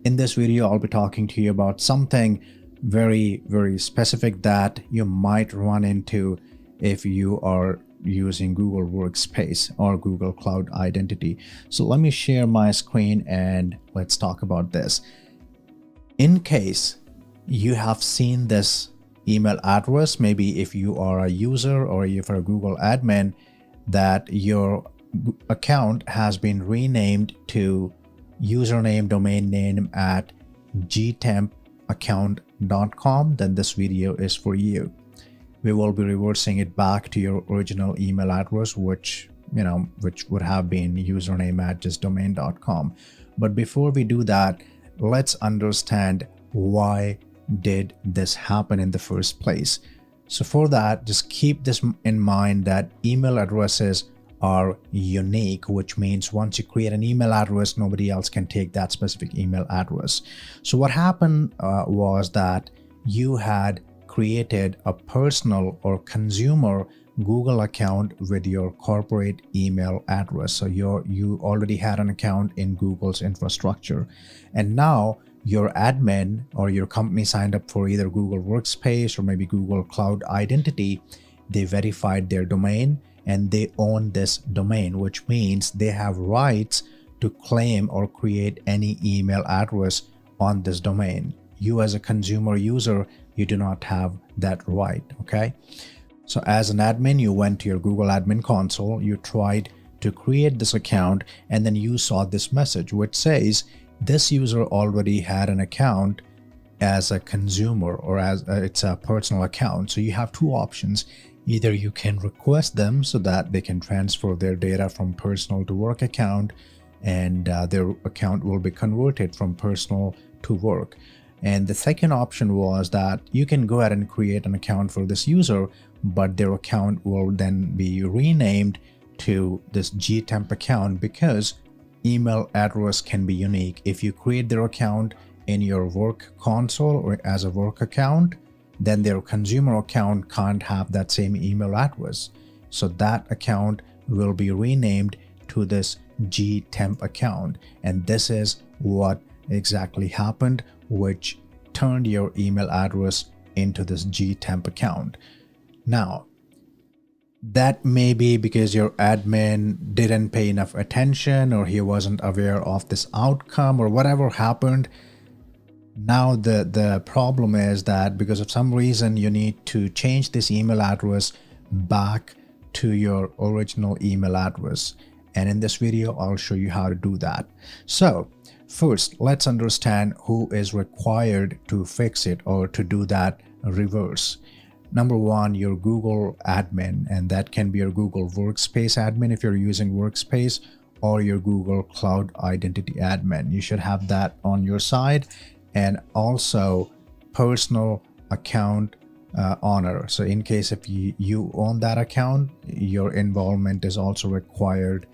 In this video, I'll be talking to you about something very specific that you might run into if you are using Google Workspace or Google Cloud Identity. So let me share my screen and let's talk about this. In case you have seen this email address, maybe if you are a user or if you're a Google admin, that your account has been renamed to username domain name at gtempaccount.com, then this video is for you. We will be reversing it back to your original email address, which would have been username at justdomain.com. But before we do that, let's understand why did this happen in the first place. So for that, just keep this in mind that email addresses are unique, which means once you create an email address, nobody else can take that specific email address. So what happened was that you had created a personal or consumer Google account with your corporate email address. So you already had an account in Google's infrastructure, and now your admin or your company signed up for either Google Workspace or maybe Google Cloud Identity. They verified their domain and they own this domain, which means they have rights to claim or create any email address on this domain. You as a consumer user, you do not have that right, okay? So as an admin, you went to your Google Admin Console, you tried to create this account, and then you saw this message which says this user already had an account as a consumer or as it's a personal account. So you have two options. Either you can request them so that they can transfer their data from personal to work account, and their account will be converted from personal to work. And the second option was that you can go ahead and create an account for this user, but their account will then be renamed to this gtemp account because email address can be unique. If you create their account in your work console or as a work account, then their consumer account can't have that same email address. So that account will be renamed to this gtemp account. And this is what exactly happened, which turned your email address into this gtemp account. Now, that may be because your admin didn't pay enough attention or he wasn't aware of this outcome or whatever happened. Now the problem is that because of some reason you need to change this email address back to your original email address. And in this video, I'll show you how to do that. So first, let's understand who is required to fix it or to do that reverse. Number one, your Google admin, and that can be your Google Workspace admin if you're using Workspace, or your Google Cloud Identity admin. You should have that on your side. And also personal account owner. So in case if you own that account, your involvement is also required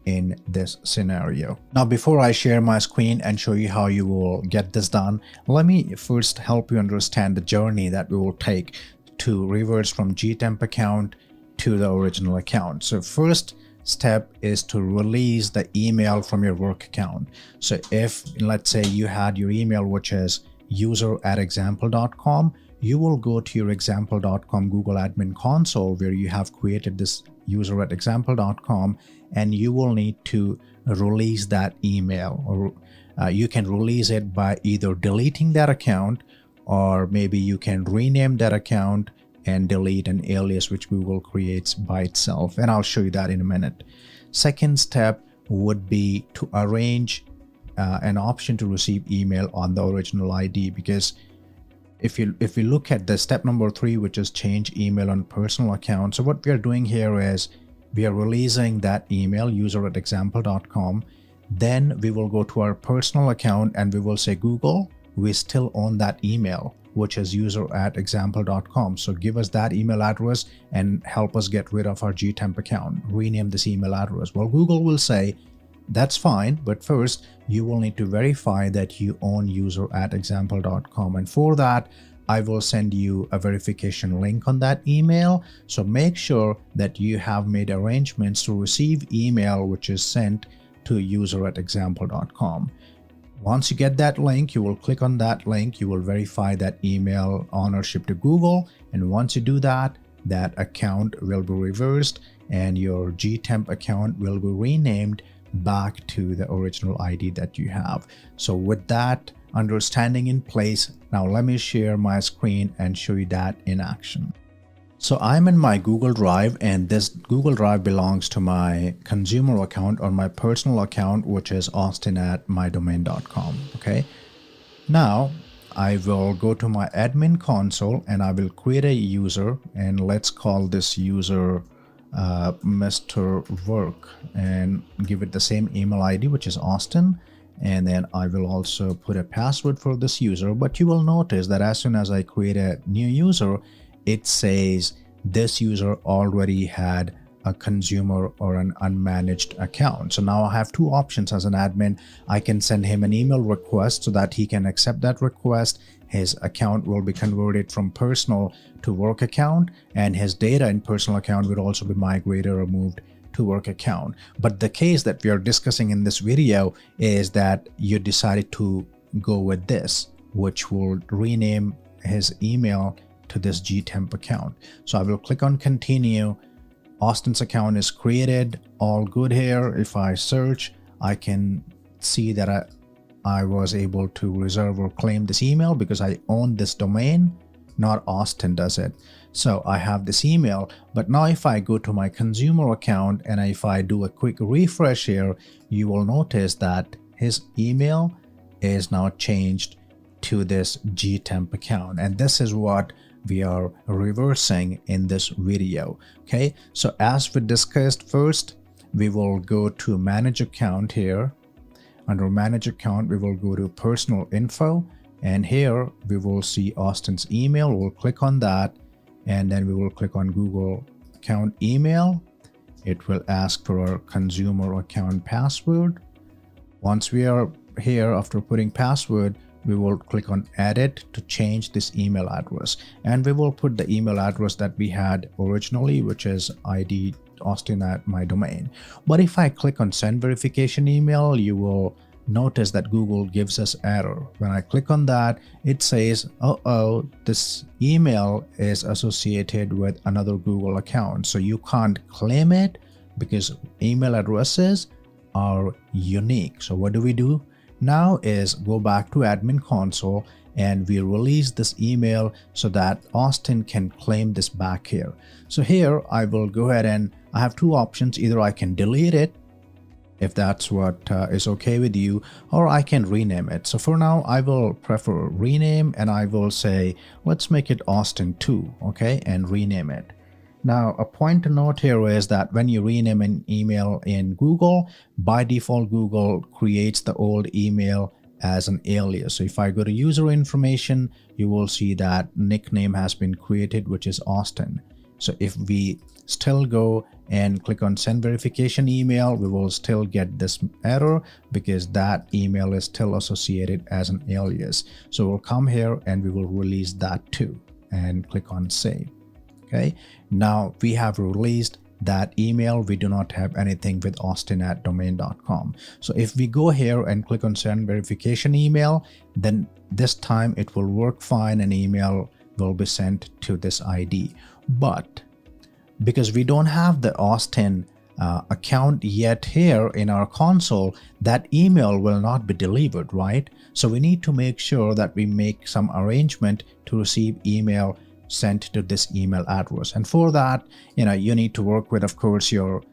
in this scenario. Now, before I share my screen and show you how you will get this done, let me first help you understand the journey that we will take to reverse from gtemp account to the original account. So first step is to release the email from your work account. So if let's say you had your email which is user@example.com, you will go to your example.com Google Admin Console where you have created this user@example.com, and you will need to release that email, or you can release it by either deleting that account, or maybe you can rename that account and delete an alias which Google creates by itself, and I'll show you that in a minute. Second step would be to arrange an option to receive email on the original ID, because if you look at the step number 3, which is change email on personal account, so what we are doing here is we are releasing that email user@example.com, then we will go to our personal account and we will say, Google, we still own that email which is user@example.com. So give us that email address and help us get rid of our gtemp account. Rename this email address. Well, Google will say, that's fine, but first you will need to verify that you own user@example.com. And for that, I will send you a verification link on that email. So make sure that you have made arrangements to receive email which is sent to user@example.com. Once you get that link, you will click on that link. You will verify that email ownership to Google. And once you do that, that account will be reversed and your Gtemp account will be renamed back to the original ID that you have. So with that understanding in place, now let me share my screen and show you that in action. So I'm in my Google Drive, and this Google Drive belongs to my consumer account or my personal account, which is austin@mydomain.com. Okay. Now I will go to my admin console and I will create a user, and let's call this user Mr. Work, and give it the same email ID, which is Austin. And then I will also put a password for this user. But you will notice that as soon as I create a new user, it says this user already had a consumer or an unmanaged account. So now I have two options as an admin. I can send him an email request so that he can accept that request. His account will be converted from personal to work account, and his data in personal account will also be migrated or moved to work account. But the case that we are discussing in this video is that you decided to go with this, which will rename his email to this Gtemp account. So I will click on continue. Austin's account is created, all good here. If I search, I can see that I was able to reserve or claim this email because I own this domain, not Austin does it. So I have this email. But now if I go to my consumer account and if I do a quick refresh here, you will notice that his email is now changed to this Gtemp account, and this is what we are reversing in this video. Okay, so as we discussed, first we will go to manage account here. Under manage account, we will go to personal info, and here we will see Austin's email. We'll click on that, and then we will click on Google account email. It will ask for our consumer account password. Once we are here, after putting password, we will click on edit to change this email address, and we will put the email address that we had originally, which is id austin@mydomain. But if I click on send verification email, you will notice that Google gives us error. When I click on that, it says, oh, this email is associated with another Google account, so you can't claim it because email addresses are unique. So what do we do now is go back to admin console and we release this email so that Austin can claim this back here. So here I will go ahead and I have two options. Either I can delete it if that's what is okay with you, or I can rename it. So for now I will prefer rename, and I will say let's make it Austin 2, okay, and rename it. Now, a point to note here is that when you rename an email in Google, by default, Google creates the old email as an alias. So if I go to user information, you will see that nickname has been created, which is Austin. So if we still go and click on send verification email, we will still get this error because that email is still associated as an alias. So we'll come here and we will release that too and click on save. Okay, now we have released that email. We do not have anything with austin@domain.com. So if we go here and click on send verification email, then this time it will work fine and email will be sent to this ID. But because we don't have the Austin account yet here in our console, that email will not be delivered, right? So we need to make sure that we make some arrangement to receive email sent to this email address. And for that, you need to work with, of course, your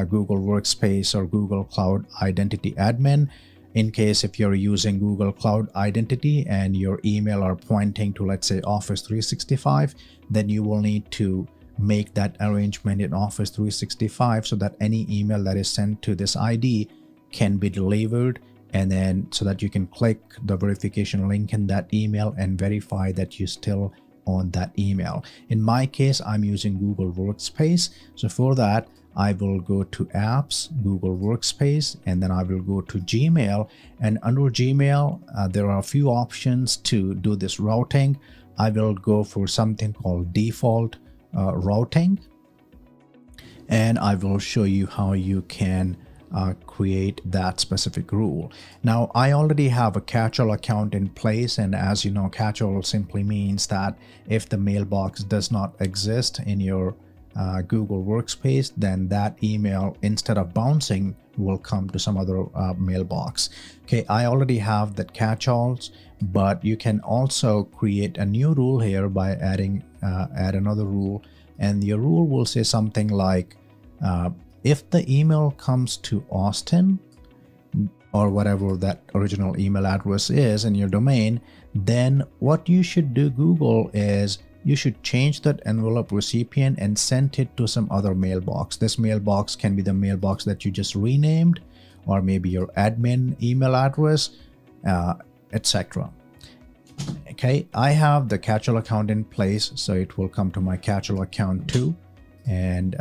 Google Workspace or Google Cloud Identity admin. In case if you're using Google Cloud Identity and your email are pointing to, let's say, Office 365, then you will need to make that arrangement in Office 365 so that any email that is sent to this ID can be delivered, and then so that you can click the verification link in that email and verify that you still on that email. In my case, I'm using Google Workspace. So for that, I will go to apps, Google Workspace, and then I will go to Gmail. And under Gmail, there are a few options to do this routing. I will go for something called default routing. And I will show you how you can create that specific rule. Now, I already have a catch-all account in place, and as you know, catch-all simply means that if the mailbox does not exist in your Google workspace, then that email, instead of bouncing, will come to some other mailbox. Okay, I already have that catch-alls, but you can also create a new rule here by adding add another rule, and your rule will say something like if the email comes to Austin or whatever that original email address is in your domain, then what you should do, Google, is you should change that envelope recipient and send it to some other mailbox. This mailbox can be the mailbox that you just renamed, or maybe your admin email address, etc. Okay, I have the catch-all account in place, so it will come to my catch-all account too. And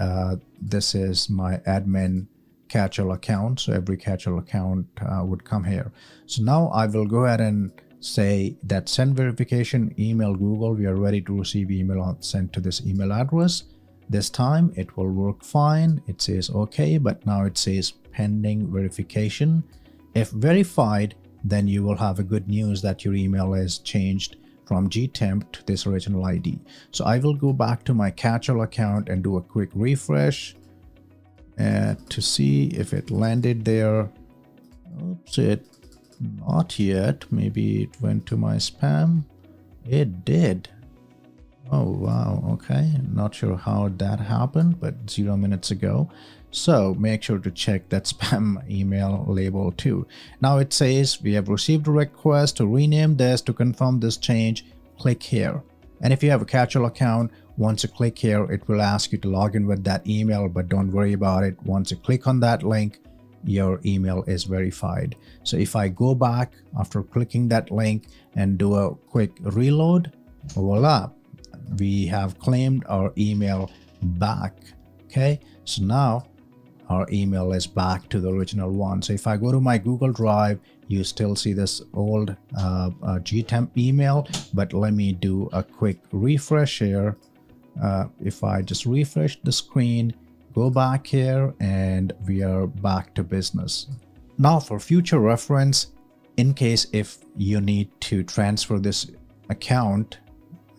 this is my admin catch-all account, so every catch-all account would come here. So now I will go ahead and say that send verification email Google, we are ready to receive email sent to this email address. This time it will work fine. It says okay, but now it says pending verification. If verified, then you will have a good news that your email is changed from gtemp to this original ID. So I will go back to my catch-all account and do a quick refresh to see if it landed there. Oops, it not yet. Maybe it went to my spam. It did. Oh wow, okay, not sure how that happened, but 0 minutes ago. So make sure to check that spam email label too. Now it says we have received a request to rename this. To confirm this change, click here. And if you have a catch-all account, once you click here, it will ask you to log in with that email, but don't worry about it. Once you click on that link, your email is verified. So if I go back after clicking that link and do a quick reload, voila, we have claimed our email back. Okay, so now our email is back to the original one. So if I go to my Google Drive, you still see this old gtemp email, but let me do a quick refresh here. If I just refresh the screen, go back here, and we are back to business. Now for future reference, in case if you need to transfer this account,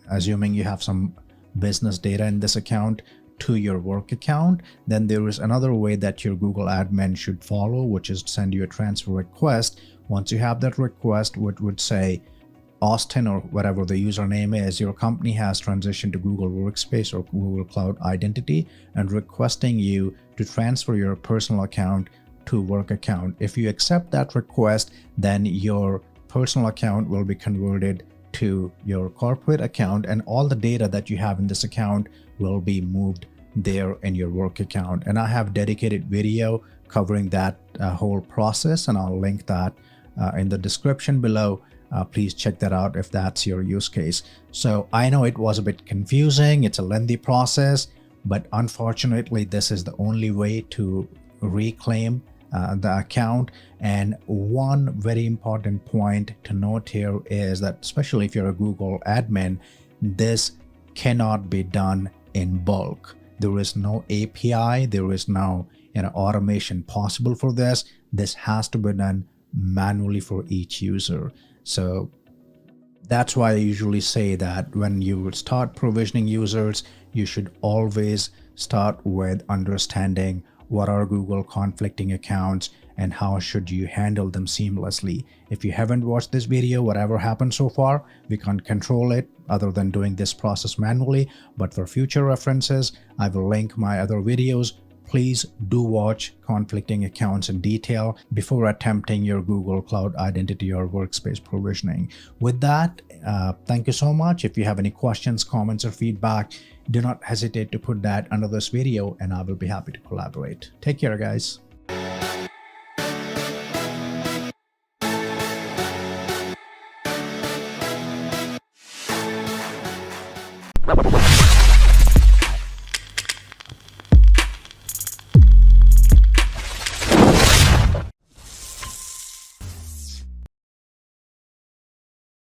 assuming you have some business data in this account, to your work account, then there is another way that your Google admin should follow, which is to send you a transfer request. Once you have that request, which would say Austin or whatever the username is, your company has transitioned to Google Workspace or Google Cloud Identity and requesting you to transfer your personal account to work account. If you accept that request, then your personal account will be converted to your corporate account, and all the data that you have in this account will be moved there in your work account. And I have dedicated video covering that whole process, and I'll link that in the description below. Please check that out if that's your use case. So I know it was a bit confusing, it's a lengthy process, but unfortunately this is the only way to reclaim the account. And one very important point to note here is that, especially if you're a Google admin, this cannot be done in bulk. There is no API, there is no automation possible for this. This has to be done manually for each user. So that's why I usually say that when you start provisioning users, you should always start with understanding what are Google conflicting accounts and how should you handle them seamlessly. If you haven't watched this video, whatever happened so far, we can't control it other than doing this process manually. But for future references, I will link my other videos. Please do watch conflicting accounts in detail before attempting your Google Cloud Identity or Workspace provisioning. With that, thank you so much. If you have any questions, comments, or feedback, do not hesitate to put that under this video and I will be happy to collaborate. Take care, guys.